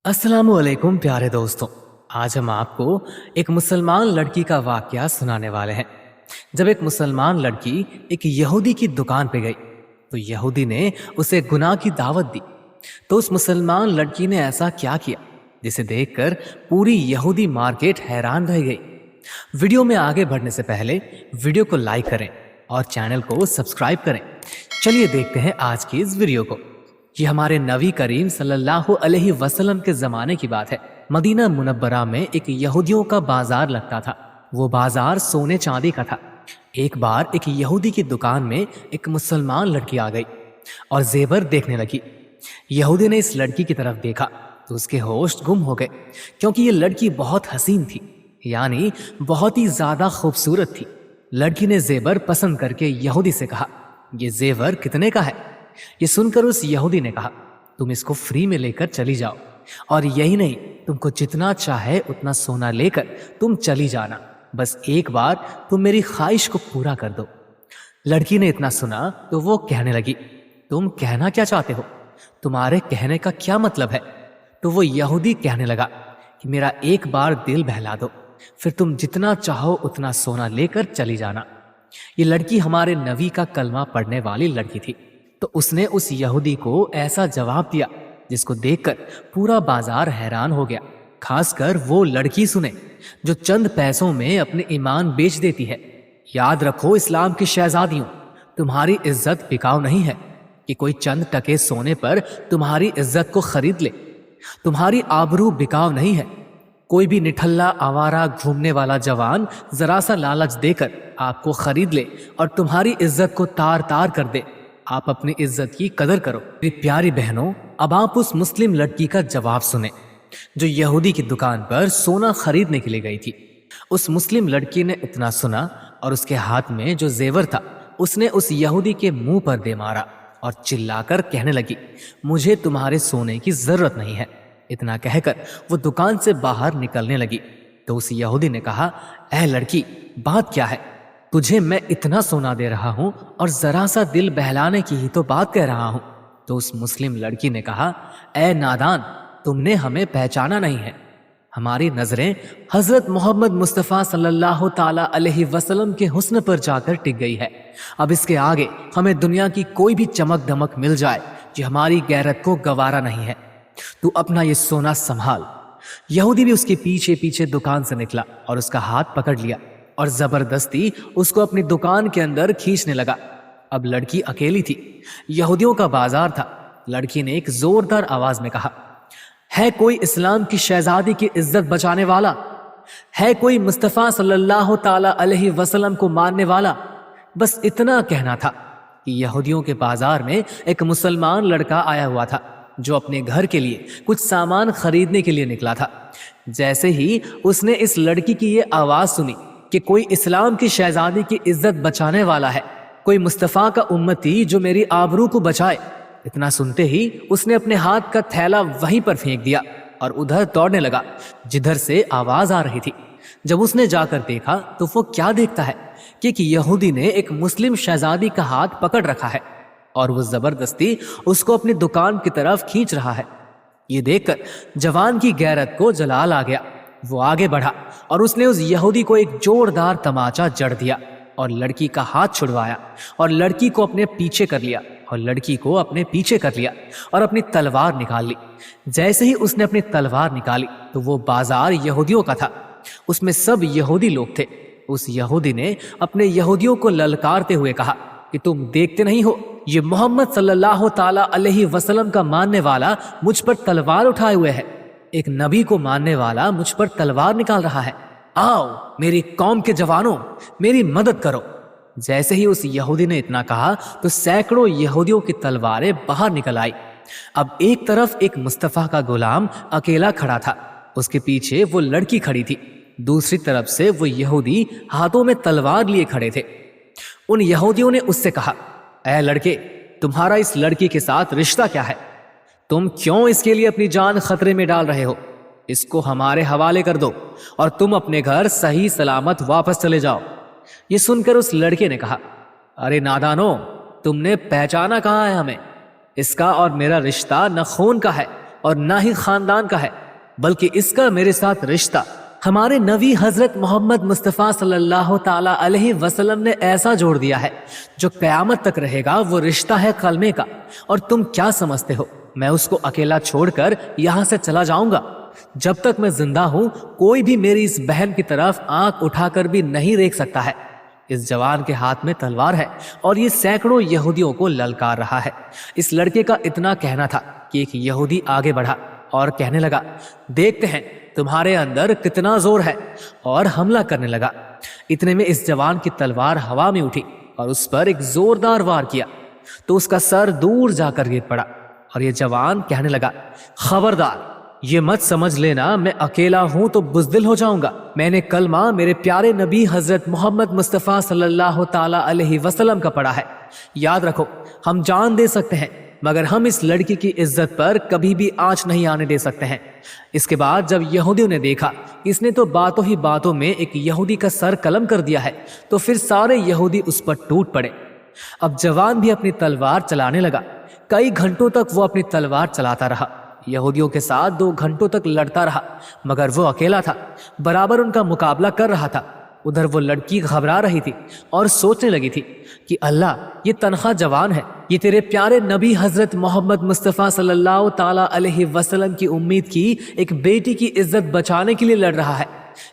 अस्सलामुअलैकुम प्यारे दोस्तों। आज हम आपको एक मुसलमान लड़की का वाकया सुनाने वाले हैं। जब एक मुसलमान लड़की एक यहूदी की दुकान पे गई तो यहूदी ने उसे गुनाह की दावत दी। तो उस मुसलमान लड़की ने ऐसा क्या किया जिसे देखकर पूरी यहूदी मार्केट हैरान रह गई। वीडियो में आगे बढ़ने से पहले वीडियो को लाइक करें और चैनल को सब्सक्राइब करें। चलिए देखते हैं आज की इस वीडियो को। ये हमारे नबी करीम सल्लल्लाहु अलैहि वसल्लम के ज़माने की बात है। मदीना मुनव्वरा में एक यहूदियों का बाजार लगता था। वो बाजार सोने चांदी का था। एक बार एक यहूदी की दुकान में एक मुसलमान लड़की आ गई और जेवर देखने लगी। यहूदी ने इस लड़की की तरफ देखा तो उसके होश गुम हो गए, क्योंकि ये लड़की बहुत हसीन थी, यानी बहुत ही ज्यादा खूबसूरत थी। लड़की ने जेवर पसंद करके यहूदी से कहा, ये जेवर कितने का है? ये सुनकर उस यहूदी ने कहा, तुम इसको फ्री में लेकर चली जाओ, और यही नहीं, तुमको जितना चाहे उतना सोना लेकर तुम चली जाना, बस एक बार तुम मेरी ख्वाहिश को पूरा कर दो। लड़की ने इतना सुना तो वो कहने लगी, तुम कहना क्या चाहते हो? तुम्हारे कहने का क्या मतलब है? तो वो यहूदी कहने लगा कि मेरा एक बार दिल बहला दो, फिर तुम जितना चाहो उतना सोना लेकर चली जाना। ये लड़की हमारे नबी का कलमा पढ़ने वाली लड़की थी। तो उसने उस यहूदी को ऐसा जवाब दिया जिसको देखकर पूरा बाजार हैरान हो गया। खासकर वो लड़की सुने जो चंद पैसों में अपने ईमान बेच देती है। याद रखो इस्लाम की शहजादियों, तुम्हारी इज्जत बिकाऊ नहीं है कि कोई चंद टके सोने पर तुम्हारी इज्जत को खरीद ले। तुम्हारी आबरू बिकाऊ नहीं है। कोई भी निठल्ला आवारा घूमने वाला जवान जरा सा लालच देकर आपको खरीद ले और तुम्हारी इज्जत को तार तार कर दे। आप अपनी इज्जत की कदर करो। मेरी प्यारी बहनों, अब आप उस मुस्लिम लड़की का जवाब सुने जो यहूदी की दुकान पर सोना खरीदने के लिए गई थी। उस मुस्लिम लड़की ने इतना सुना और उसके हाथ में जो जेवर था उसने उस यहूदी के मुंह पर दे मारा और चिल्लाकर कहने लगी, मुझे तुम्हारे सोने की जरूरत नहीं है। इतना कहकर वो दुकान से बाहर निकलने लगी। तो उस यहूदी ने कहा, ऐ लड़की, बात क्या है? तुझे मैं इतना सोना दे रहा हूं और जरा सा दिल बहलाने की ही तो बात कह रहा हूं। तो उस मुस्लिम लड़की ने कहा, ऐ नादान, तुमने हमें पहचाना नहीं है। हमारी नजरें हजरत मोहम्मद मुस्तफ़ा सल्लल्लाहु ताला अलैहि वसल्लम के हुस्न पर जाकर टिक गई है। अब इसके आगे हमें दुनिया की कोई भी चमक दमक मिल जाए जो हमारी गैरत को गवारा नहीं है। तू अपना ये सोना संभाल। यहूदी भी उसके पीछे पीछे दुकान से निकला और उसका हाथ पकड़ लिया और जबरदस्ती उसको अपनी दुकान के अंदर खींचने लगा। अब लड़की अकेली थी, यहूदियों का बाजार था। लड़की ने एक जोरदार आवाज में कहा, है कोई इस्लाम की शहजादी की इज्जत बचाने वाला? है कोई मुस्तफ़ा सल्लल्लाहु ताला अलैहि वसल्लम को मानने वाला? बस इतना कहना था कि यहूदियों के बाजार में एक मुसलमान लड़का आया हुआ था जो अपने घर के लिए कुछ सामान खरीदने के लिए निकला था। जैसे ही उसने इस लड़की की ये आवाज सुनी कि कोई इस्लाम की शहजादी की इज्जत बचाने वाला है, कोई मुस्तफ़ा का उम्मती जो मेरी आबरू को बचाए, इतना सुनते ही उसने अपने हाथ का थैला वहीं पर फेंक दिया और उधर दौड़ने लगा जिधर से आवाज आ रही थी। जब उसने जाकर देखा तो वो क्या देखता है कि यहूदी ने एक मुस्लिम शहजादी का हाथ पकड़ रखा है और वो जबरदस्ती उसको अपनी दुकान की तरफ खींच रहा है। ये देखकर जवान की गैरत को जलाल आ गया। वो आगे बढ़ा और उसने उस यहूदी को एक जोरदार तमाचा जड़ दिया और लड़की का हाथ छुड़वाया और लड़की को अपने पीछे कर लिया और अपनी तलवार निकाल ली। जैसे ही उसने अपनी तलवार निकाली तो वो बाजार यहूदियों का था, उसमें सब यहूदी लोग थे। उस यहूदी ने अपने यहूदियों को ललकारते हुए कहा कि तुम देखते नहीं हो, ये मोहम्मद सल्लल्लाहु ताला अलैहि वसल्लम का मानने वाला मुझ पर तलवार उठाए हुए है। एक नबी को मानने वाला मुझ पर तलवार निकाल रहा है। आओ मेरी कौम के जवानों, मेरी मदद करो। जैसे ही उस यहूदी ने इतना कहा तो सैकड़ों यहूदियों की तलवारें बाहर निकल आई। अब एक तरफ एक मुस्तफ़ा का गुलाम अकेला खड़ा था, उसके पीछे वो लड़की खड़ी थी, दूसरी तरफ से वो यहूदी हाथों में तलवार लिए खड़े थे। उन यहूदियों ने उससे कहा, ऐ लड़के, तुम्हारा इस लड़की के साथ रिश्ता क्या है? तुम क्यों इसके लिए अपनी जान खतरे में डाल रहे हो? इसको हमारे हवाले कर दो और तुम अपने घर सही सलामत वापस चले जाओ। ये सुनकर उस लड़के ने कहा, अरे नादानो, तुमने पहचाना कहाँ है हमें? इसका और मेरा रिश्ता न खून का है اور نہ ہی خاندان کا ہے، بلکہ اس کا میرے ساتھ رشتہ ہمارے نبی حضرت محمد مصطفیٰ صلی اللہ تعالیٰ علیہ وسلم نے ایسا جوڑ دیا ہے جو قیامت تک رہے گا۔ وہ رشتہ ہے کلمے کا، اور تم کیا سمجھتے ہو میں اس کو اکیلا چھوڑ کر یہاں سے چلا جاؤں گا؟ جب تک میں زندہ ہوں کوئی بھی میری اس بہن کی طرف آنکھ اٹھا کر بھی نہیں دیکھ سکتا ہے۔ اس جوان کے ہاتھ میں تلوار ہے اور یہ سینکڑوں یہودیوں کو للکار رہا ہے۔ اس لڑکے کا اتنا کہنا تھا کہ ایک یہودی آگے بڑھا اور کہنے لگا، دیکھتے ہیں تمہارے اندر کتنا زور ہے، اور حملہ کرنے لگا۔ اتنے میں اس جوان کی تلوار ہوا میں اٹھی اور اس پر ایک زوردار وار کیا تو اس کا سر دور جا کر گر پڑا، اور یہ جوان کہنے لگا، خبردار یہ مت سمجھ لینا میں اکیلا ہوں تو بزدل ہو جاؤں گا۔ میں نے کلمہ میرے پیارے نبی حضرت محمد مصطفیٰ صلی اللہ تعالیٰ علیہ وسلم کا پڑھا ہے۔ یاد رکھو ہم جان دے سکتے ہیں مگر ہم اس لڑکی کی عزت پر کبھی بھی آنچ نہیں آنے دے سکتے ہیں۔ اس کے بعد جب یہودیوں نے دیکھا اس نے تو باتوں ہی باتوں میں ایک یہودی کا سر قلم کر دیا ہے، تو پھر سارے یہودی اس پر ٹوٹ پڑے۔ اب جوان بھی اپنی تلوار چلانے لگا۔ کئی گھنٹوں تک وہ اپنی تلوار چلاتا رہا، یہودیوں کے ساتھ 2 گھنٹوں تک لڑتا رہا، مگر وہ اکیلا تھا، برابر ان کا مقابلہ کر رہا تھا۔ ادھر وہ لڑکی گھبرا رہی تھی اور سوچنے لگی تھی کہ اللہ یہ تنخواہ جوان ہے، یہ تیرے پیارے نبی حضرت محمد مصطفیٰ صلی اللہ تعالیٰ علیہ وسلم کی امید کی ایک بیٹی کی عزت بچانے کے لیے لڑ رہا ہے۔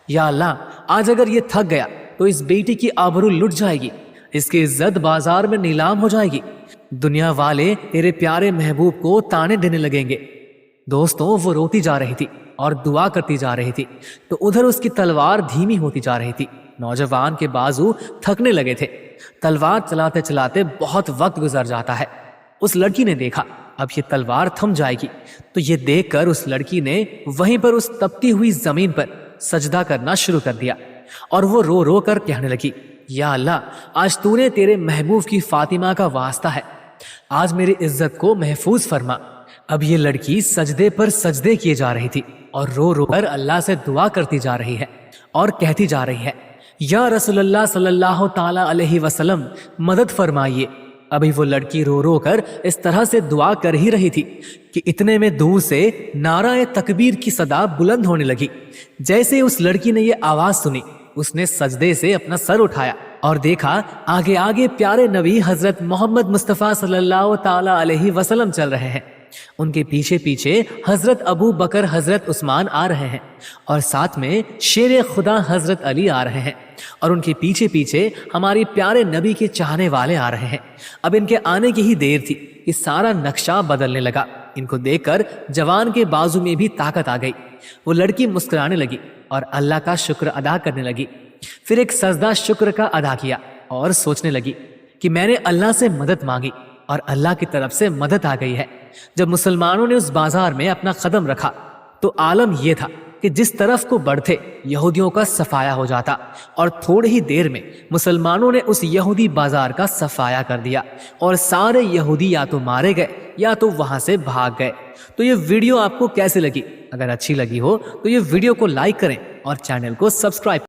یا اللہ آج اگر یہ تھک گیا تو اس بیٹی کی آبرو لٹ جائے گی، اس کی عزت بازار میں نیلام ہو جائے گی، دنیا والے تیرے پیارے محبوب کو تانے دینے لگیں گے۔ دوستوں وہ روتی جا رہی تھی اور دعا کرتی جا رہی تھی تو ادھر اس کی تلوار دھیمی ہوتی جا رہی تھی۔ نوجوان کے بازو تھکنے لگے تھے، تلوار چلاتے چلاتے بہت وقت گزر جاتا ہے۔ اس لڑکی نے دیکھا اب یہ تلوار تھم جائے گی، تو یہ دیکھ کر اس لڑکی نے وہیں پر اس تپتی ہوئی زمین پر سجدہ کرنا شروع کر دیا، اور وہ رو رو کر کہنے لگی، یا اللہ آج تو نے تیرے محبوب کی فاطمہ کا واسطہ ہے، آج میری عزت کو محفوظ فرما۔ اب یہ لڑکی سجدے پر سجدے کیے جا رہی تھی اور رو رو کر اللہ سے دعا کرتی جا رہی ہے اور کہتی جا رہی ہے، یا رسول اللہ صلی اللہ تعالیٰ علیہ وسلم مدد فرمائیے۔ ابھی وہ لڑکی رو رو کر اس طرح سے دعا کر ہی رہی تھی کہ اتنے میں دور سے نعرہ تکبیر کی صدا بلند ہونے لگی۔ جیسے اس لڑکی نے یہ آواز سنی اس نے سجدے سے اپنا سر اٹھایا اور دیکھا آگے آگے پیارے نبی حضرت محمد مصطفیٰ صلی اللہ تعالیٰ علیہ وسلم چل رہے ہیں، ان کے پیچھے پیچھے حضرت ابو بکر حضرت عثمان آ رہے ہیں، اور ساتھ میں شیر خدا حضرت علی آ رہے ہیں، اور ان کے پیچھے پیچھے ہمارے پیارے نبی کے چاہنے والے آ رہے ہیں۔ اب ان کے آنے کی ہی دیر تھی کہ سارا نقشہ بدلنے لگا۔ ان کو دیکھ کر جوان کے بازو میں بھی طاقت آ گئی۔ وہ لڑکی مسکرانے لگی اور اللہ کا شکر ادا کرنے لگی، پھر ایک سجدہ شکر کا ادا کیا اور سوچنے لگی کہ میں نے اللہ سے مدد مانگی اور اللہ کی طرف سے مدد آ گئی ہے۔ جب مسلمانوں نے اس بازار میں اپنا قدم رکھا تو عالم یہ تھا کہ جس طرف کو بڑھتے یہودیوں کا صفایا ہو جاتا، اور تھوڑی ہی دیر میں مسلمانوں نے اس یہودی بازار کا صفایا کر دیا، اور سارے یہودی یا تو مارے گئے یا تو وہاں سے بھاگ گئے۔ تو یہ ویڈیو آپ کو کیسے لگی؟ اگر اچھی لگی ہو تو یہ ویڈیو کو لائک کریں اور چینل کو سبسکرائب